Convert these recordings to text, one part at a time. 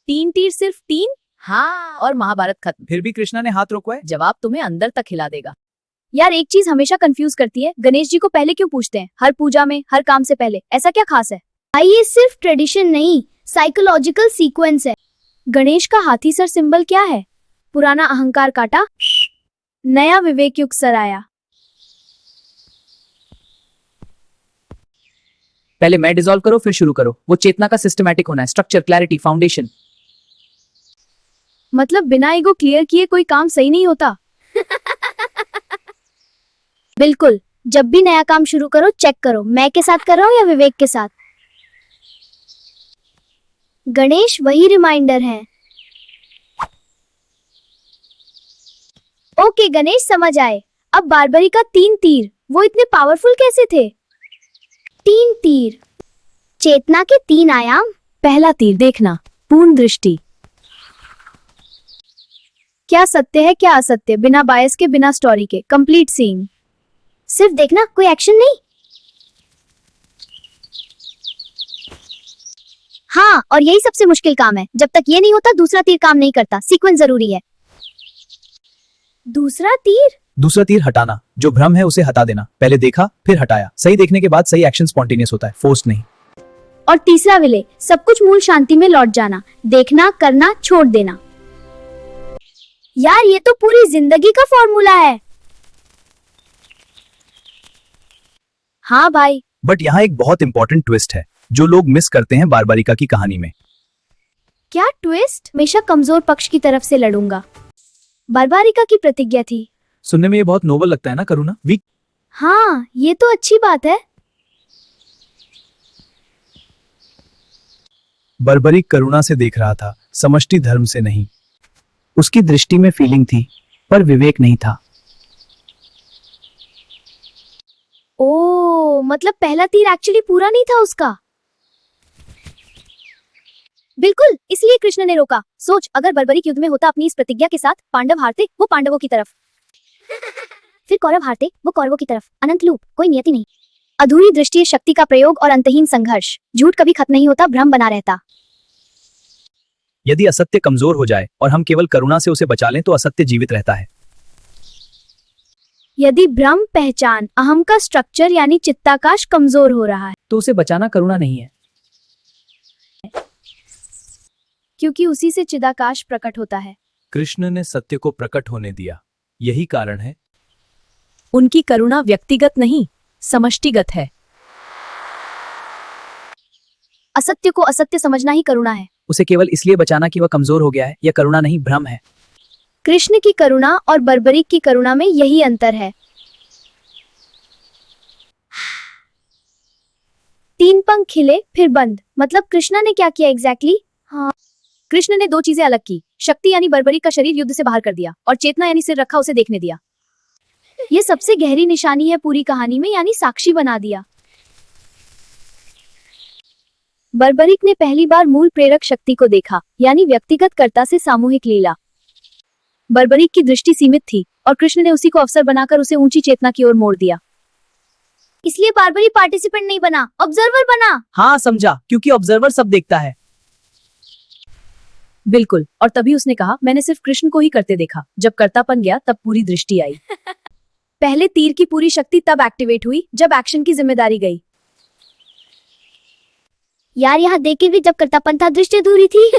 3 तीर सिर्फ 3? हाँ, और महाभारत खत्म। फिर भी कृष्णा ने हाथ रोकवाए। जवाब तुम्हें अंदर तक हिला देगा। यार एक चीज हमेशा कंफ्यूज करती है, गणेश जी को पहले क्यों पूछते हैं हर पूजा में, हर काम से पहले? ऐसा क्या खास है? भाई ये सिर्फ ट्रेडिशन नहीं, साइकोलॉजिकल सीक्वेंस है। गणेश का हाथी सर सिंबल क्या है? पुराना अहंकार काटा, नया विवेक युग सर आया। पहले मैं डिसॉल्व करो फिर शुरू करो। वो चेतना का सिस्टमैटिक होना है, स्ट्रक्चर, क्लैरिटी, फाउंडेशन। मतलब बिना ईगो क्लियर किए कोई काम सही नहीं होता। बिल्कुल, जब भी नया काम शुरू करो चेक करो मैं के साथ कर रहा हूँ या विवेक के साथ। गणेश वही रिमाइंडर है। ओके गणेश समझ आए। अब बारबरी का 3 तीर, वो इतने पावरफुल कैसे थे? 3 तीर, चेतना के 3 आयाम। पहला तीर देखना, पूर्ण दृष्टि। क्या सत्य है क्या असत्य, बिना बायस के, बिना स्टोरी के, कंप्लीट सीन। सिर्फ देखना, कोई एक्शन नहीं। हाँ, और यही सबसे मुश्किल काम है। जब तक ये नहीं होता दूसरा तीर काम नहीं करता। सीक्वेंस जरूरी है। दूसरा तीर हटाना, जो भ्रम है उसे हटा देना। पहले देखा फिर हटाया। सही देखने के बाद सही एक्शन स्पॉन्टेनियस होता है, फोर्स नहीं। और तीसरा विले, सब कुछ मूल शांति में लौट जाना। देखना, करना, छोड़ देना। यार ये तो पूरी जिंदगी का फॉर्मूला है। हाँ भाई, बट यहाँ एक बहुत इंपॉर्टेंट ट्विस्ट है जो लोग मिस करते हैं बारबारिका की कहानी में। क्या ट्विस्ट? हमेशा कमजोर पक्ष की तरफ से लड़ूंगा, बारबारिका की प्रतिज्ञा थी। सुनने में ये बहुत नोबल लगता है ना करुणा, वीक। हाँ ये तो अच्छी बात है। बर्बरिक करुणा से देख रहा था, समष्टि धर्म से नहीं। उसकी दृष्टि में फीलिंग थी पर विवेक नहीं था। ओ मतलब पहला तीर एक्चुअली पूरा नहीं था उसका। बिल्कुल, इसलिए कृष्ण ने रोका। सोच, अगर बर्बरिक युद्ध में होता अपनी इस प्रतिज्ञा के साथ, पांडव हारते, वो पांडवों की तरफ, फिर कौरव हारते, वो कौरवों की तरफ। अनंत लूप, कोई नियति नहीं। अधूरी दृष्टि, शक्ति का प्रयोग और अंतहीन संघर्ष। झूठ कभी खत्म नहीं होता, भ्रम बना रहता। यदि असत्य कमजोर हो जाए और हम केवल करुणा से उसे बचा लें तो असत्य जीवित रहता है। यदि भ्रम, पहचान, अहम का स्ट्रक्चर यानी चित्ताकाश कमजोर हो रहा है तो उसे बचाना करुणा नहीं है, क्योंकि उसी से चिदाकाश प्रकट होता है। कृष्ण ने सत्य को प्रकट होने दिया। यही कारण है उनकी करुणा व्यक्तिगत नहीं, समष्टिगत है। असत्य को असत्य समझना ही करुणा है। उसे केवल इसलिए बचाना कि वह कमजोर हो गया है, यह करुणा नहीं, भ्रम है। कृष्ण की करुणा और बर्बरिक की करुणा में यही अंतर है। 3 पंख खिले फिर बंद, मतलब कृष्णा ने क्या किया एग्जैक्टली? हाँ, कृष्ण ने 2 चीजें अलग की। शक्ति यानी बर्बरिक का शरीर युद्ध से बाहर कर दिया, और चेतना यानी सिर रखा उसे देखने दिया। ये सबसे गहरी निशानी है पूरी कहानी में, यानी साक्षी बना दिया। बर्बरिक ने पहली बार मूल प्रेरक शक्ति को देखा, यानी व्यक्तिगत कर्ता से सामूहिक लीला। बर्बरिक की दृष्टि सीमित थी और कृष्ण ने उसी को अवसर बनाकर उसे ऊंची चेतना की ओर मोड़ दिया। इसलिए बारबरी पार्टिसिपेंट नहीं बना, ऑब्जर्वर बना। हाँ समझा, क्योंकि ऑब्जर्वर सब देखता है। बिल्कुल, और तभी उसने कहा, मैंने सिर्फ कृष्ण को ही करते देखा। जब कर्तापन गया तब पूरी दृष्टि आई। पहले तीर की पूरी शक्ति तब एक्टिवेट हुई जब एक्शन की जिम्मेदारी गई। यार यहाँ देख के भी जब कर्तापन था दृष्टि अधूरी थी।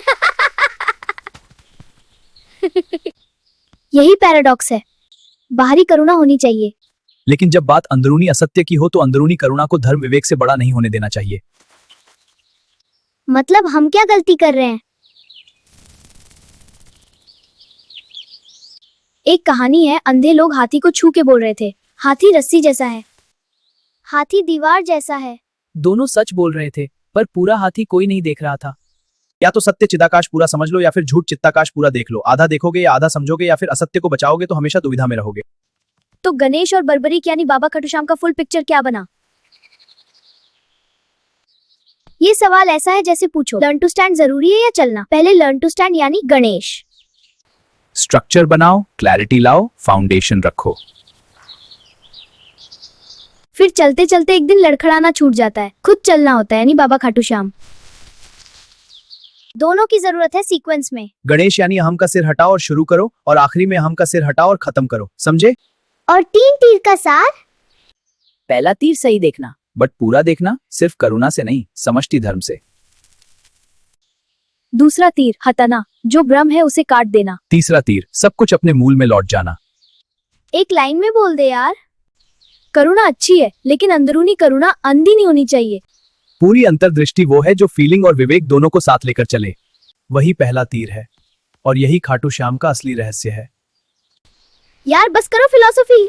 यही पैराडॉक्स है। बाहरी करुणा होनी चाहिए, लेकिन जब बात अंदरूनी असत्य की हो तो अंदरूनी करुणा को धर्म विवेक से बड़ा नहीं होने देना चाहिए। मतलब हम क्या गलती कर रहे हैं? एक कहानी है, अंधे लोग हाथी को छू के बोल रहे थे, हाथी रस्सी जैसा है, हाथी दीवार जैसा है। दोनों सच बोल रहे थे पर पूरा हाथी कोई नहीं देख रहा था। या तो सत्य चिदाकाश पूरा समझ लो या फिर झूठ चित्ताकाश पूरा देख लो। आधा देखोगे या आधा समझोगे या फिर असत्य को बचाओगे तो हमेशा दुविधा में रहोगे। तो गणेश और बर्बरिक यानी बाबा खाटूश्याम का फुल पिक्चर क्या बना? ये सवाल ऐसा है जैसे पूछो, लर्न टू स्टैंड जरूरी है या चलना? पहले लर्न टू स्टैंड यानी गणेश। स्ट्रक्चर बनाओ, क्लैरिटी लाओ, फाउंडेशन रखो। फिर चलते चलते एक दिन लड़खड़ाना छूट जाता है, खुद चलना होता है, यानी बाबा खाटूश्याम। दोनों की जरूरत है सीक्वेंस में। गणेश यानी अहम का सिर हटाओ और शुरू करो, और आखिरी में अहम का सिर हटाओ और खत्म करो, समझे? और 3 तीर का सार। पहला तीर सही देखना, बट पूरा देखना, सिर्फ करुणा से नहीं, समष्टि धर्म से। दूसरा तीर हटाना, जो ब्रह्म है उसे काट देना। तीसरा तीर सब कुछ अपने मूल में लौट जाना। एक लाइन में बोल दे यार। करुणा अच्छी है, लेकिन अंदरूनी करुणा अंधी नहीं होनी चाहिए। पूरी अंतर्दृष्टि वो है जो फीलिंग और विवेक दोनों को साथ लेकर चले। वही पहला तीर है, और यही खाटू श्याम का असली रहस्य है। यार बस करो फिलॉसफी।